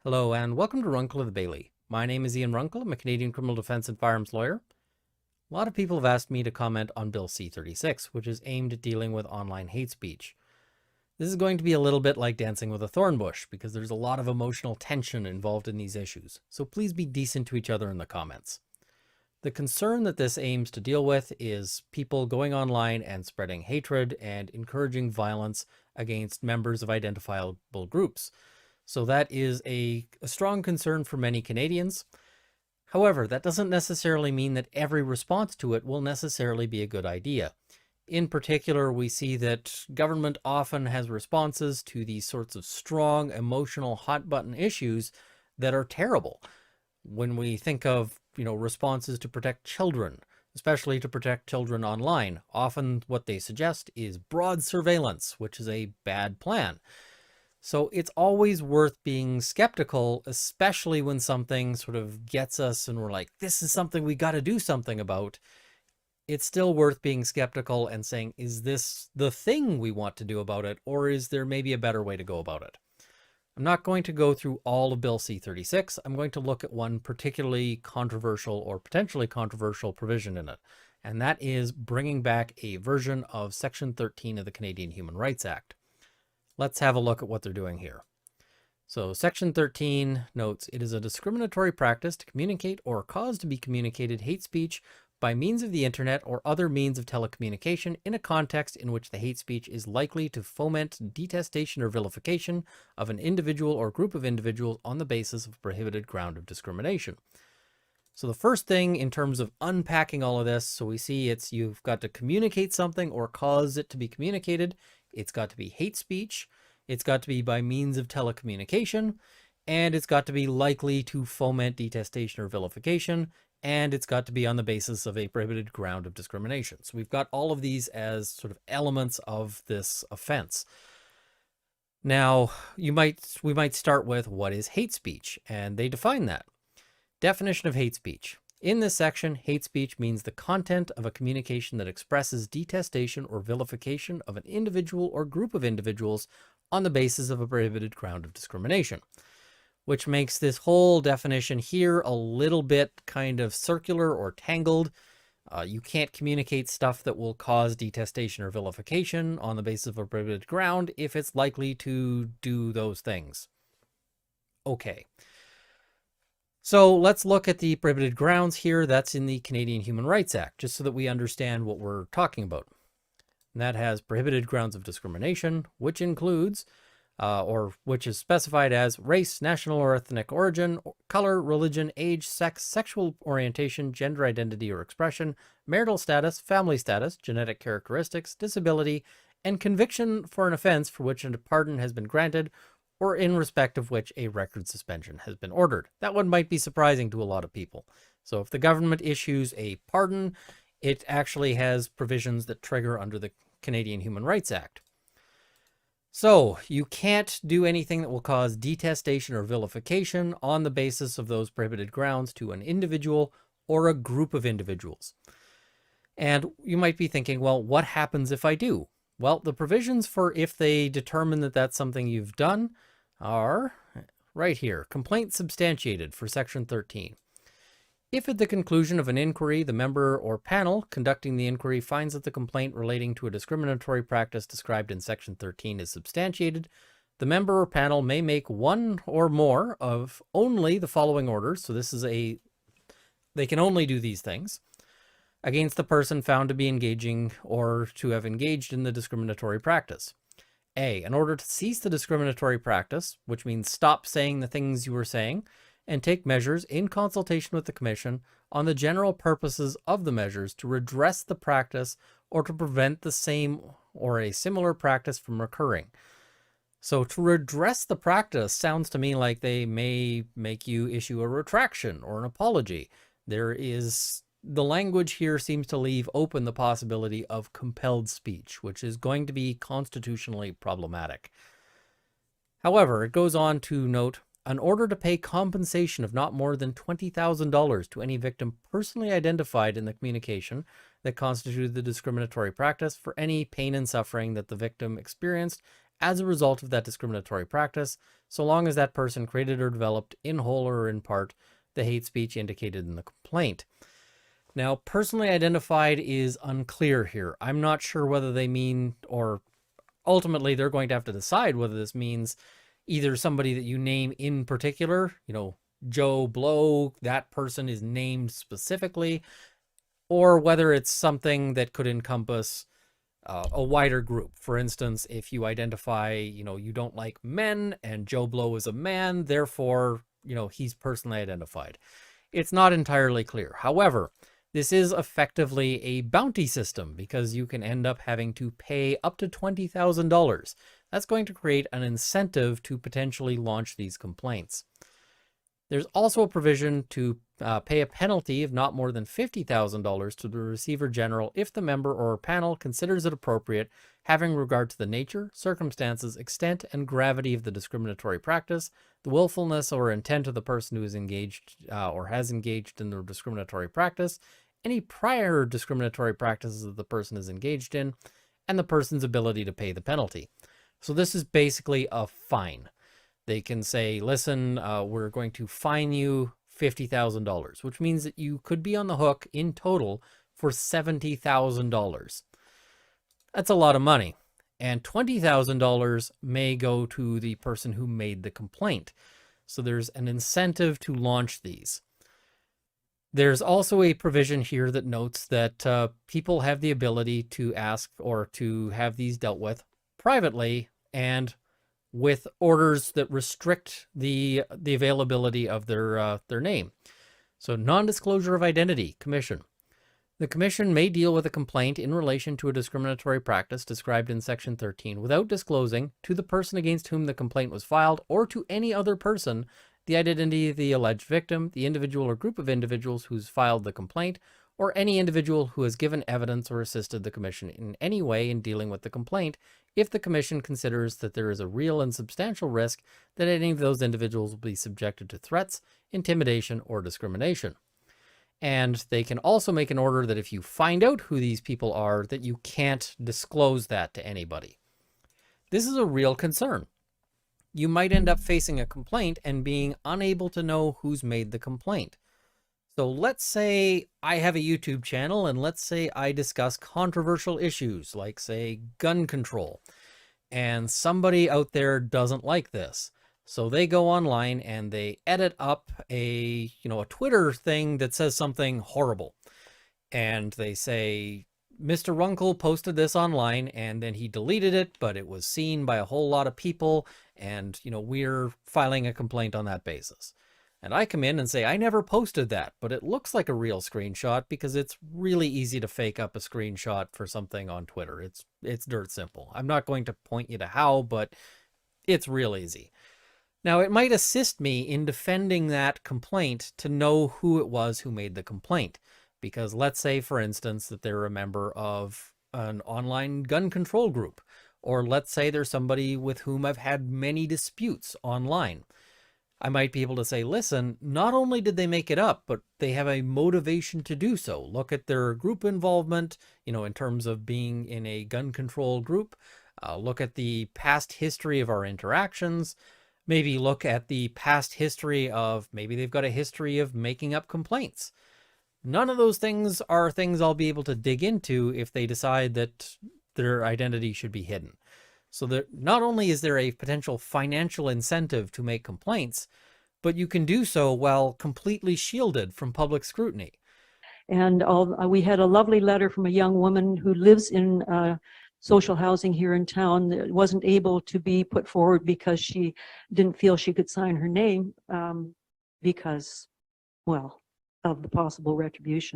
Hello and welcome to Runkle of the Bailey. My name is Ian Runkle. I'm a Canadian criminal defense and firearms lawyer. A lot of people have asked me to comment on Bill C-36, which is aimed at dealing with online hate speech. This is going to be a little bit like dancing with a thorn bush because there's a lot of emotional tension involved in these issues, so please be decent to each other in the comments. The concern that this aims to deal with is people going online and spreading hatred and encouraging violence against members of identifiable groups. So that is a strong concern for many Canadians. However, that doesn't necessarily mean that every response to it will necessarily be a good idea. In particular, we see that government often has responses to these sorts of strong, emotional, hot-button issues that are terrible. When we think of, responses to protect children, especially to protect children online, often what they suggest is broad surveillance, which is a bad plan. So it's always worth being skeptical, especially when something sort of gets us and we're like, this is something we got to do something about. It's still worth being skeptical and saying, is this the thing we want to do about it? Or is there maybe a better way to go about it? I'm not going to go through all of Bill C-36. I'm going to look at one particularly controversial or potentially controversial provision in it. And that is bringing back a version of Section 13 of the Canadian Human Rights Act. Let's have a look at what they're doing here. So Section 13 notes, it is a discriminatory practice to communicate or cause to be communicated hate speech by means of the internet or other means of telecommunication in a context in which the hate speech is likely to foment detestation or vilification of an individual or group of individuals on the basis of a prohibited ground of discrimination. So the first thing in terms of unpacking all of this, so we see you've got to communicate something or cause it to be communicated. It's got to be hate speech. It's got to be by means of telecommunication, and it's got to be likely to foment detestation or vilification, and it's got to be on the basis of a prohibited ground of discrimination. So we've got all of these as sort of elements of this offense. Now, we might start with what is hate speech, and they define that. Definition of hate speech. In this section, hate speech means the content of a communication that expresses detestation or vilification of an individual or group of individuals on the basis of a prohibited ground of discrimination, which makes this whole definition here a little bit kind of circular or tangled. You can't communicate stuff that will cause detestation or vilification on the basis of a prohibited ground if it's likely to do those things. Okay. So let's look at the prohibited grounds here. That's in the Canadian Human Rights Act, just so that we understand what we're talking about. And that has prohibited grounds of discrimination, which includes, which is specified as race, national or ethnic origin, color, religion, age, sex, sexual orientation, gender identity or expression, marital status, family status, genetic characteristics, disability, and conviction for an offense for which a pardon has been granted, or in respect of which a record suspension has been ordered. That one might be surprising to a lot of people. So if the government issues a pardon, it actually has provisions that trigger under the Canadian Human Rights Act. So you can't do anything that will cause detestation or vilification on the basis of those prohibited grounds to an individual or a group of individuals. And you might be thinking, well, what happens if I do? Well, the provisions for if they determine that that's something you've done are right here. Complaint substantiated for Section 13. If at the conclusion of an inquiry, the member or panel conducting the inquiry finds that the complaint relating to a discriminatory practice described in Section 13 is substantiated, the member or panel may make one or more of only the following orders. So this is they can only do these things against the person found to be engaging or to have engaged in the discriminatory practice. A, an order to cease the discriminatory practice, which means stop saying the things you were saying, and take measures in consultation with the Commission on the general purposes of the measures to redress the practice or to prevent the same or a similar practice from recurring. So to redress the practice sounds to me like they may make you issue a retraction or an apology. The language here seems to leave open the possibility of compelled speech, which is going to be constitutionally problematic. However, it goes on to note, an order to pay compensation of not more than $20,000 to any victim personally identified in the communication that constituted the discriminatory practice for any pain and suffering that the victim experienced as a result of that discriminatory practice, so long as that person created or developed in whole or in part the hate speech indicated in the complaint. Now, personally identified is unclear here. I'm not sure whether they mean, or ultimately they're going to have to decide whether this means either somebody that you name in particular, Joe Blow, that person is named specifically, or whether it's something that could encompass a wider group. For instance, if you identify, you don't like men and Joe Blow is a man, therefore, he's personally identified. It's not entirely clear. However, this is effectively a bounty system because you can end up having to pay up to $20,000. That's going to create an incentive to potentially launch these complaints. There's also a provision to pay a penalty of not more than $50,000 to the Receiver General if the member or panel considers it appropriate, having regard to the nature, circumstances, extent, and gravity of the discriminatory practice, the willfulness or intent of the person who is engaged or has engaged in the discriminatory practice, any prior discriminatory practices that the person is engaged in, and the person's ability to pay the penalty. So this is basically a fine. They can say, listen, we're going to fine you $50,000, which means that you could be on the hook in total for $70,000. That's a lot of money. And $20,000 may go to the person who made the complaint. So there's an incentive to launch these. There's also a provision here that notes that people have the ability to ask or to have these dealt with privately and with orders that restrict the availability of their name. So non-disclosure of identity, commission. The commission may deal with a complaint in relation to a discriminatory practice described in section 13 without disclosing to the person against whom the complaint was filed or to any other person the identity of the alleged victim, the individual or group of individuals who's filed the complaint, or any individual who has given evidence or assisted the commission in any way in dealing with the complaint, if the commission considers that there is a real and substantial risk that any of those individuals will be subjected to threats, intimidation, or discrimination. And they can also make an order that if you find out who these people are, that you can't disclose that to anybody. This is a real concern. You might end up facing a complaint and being unable to know who's made the complaint. So let's say I have a YouTube channel and let's say I discuss controversial issues like, say, gun control, and somebody out there doesn't like this. So they go online and they edit up a Twitter thing that says something horrible. And they say, Mr. Runkle posted this online and then he deleted it, but it was seen by a whole lot of people. And, we're filing a complaint on that basis. And I come in and say, I never posted that, but it looks like a real screenshot because it's really easy to fake up a screenshot for something on Twitter. It's dirt simple. I'm not going to point you to how, but it's real easy. Now, it might assist me in defending that complaint to know who it was who made the complaint. Because let's say, for instance, that they're a member of an online gun control group. Or let's say there's somebody with whom I've had many disputes online. I might be able to say, listen, not only did they make it up, but they have a motivation to do so. Look at their group involvement, in terms of being in a gun control group. Look at the past history of our interactions. Maybe look at the past history of, maybe they've got a history of making up complaints. None of those things are things I'll be able to dig into if they decide that their identity should be hidden. So that not only is there a potential financial incentive to make complaints, but you can do so while completely shielded from public scrutiny. And we had a lovely letter from a young woman who lives in social housing here in town that wasn't able to be put forward because she didn't feel she could sign her name because, well, of the possible retribution.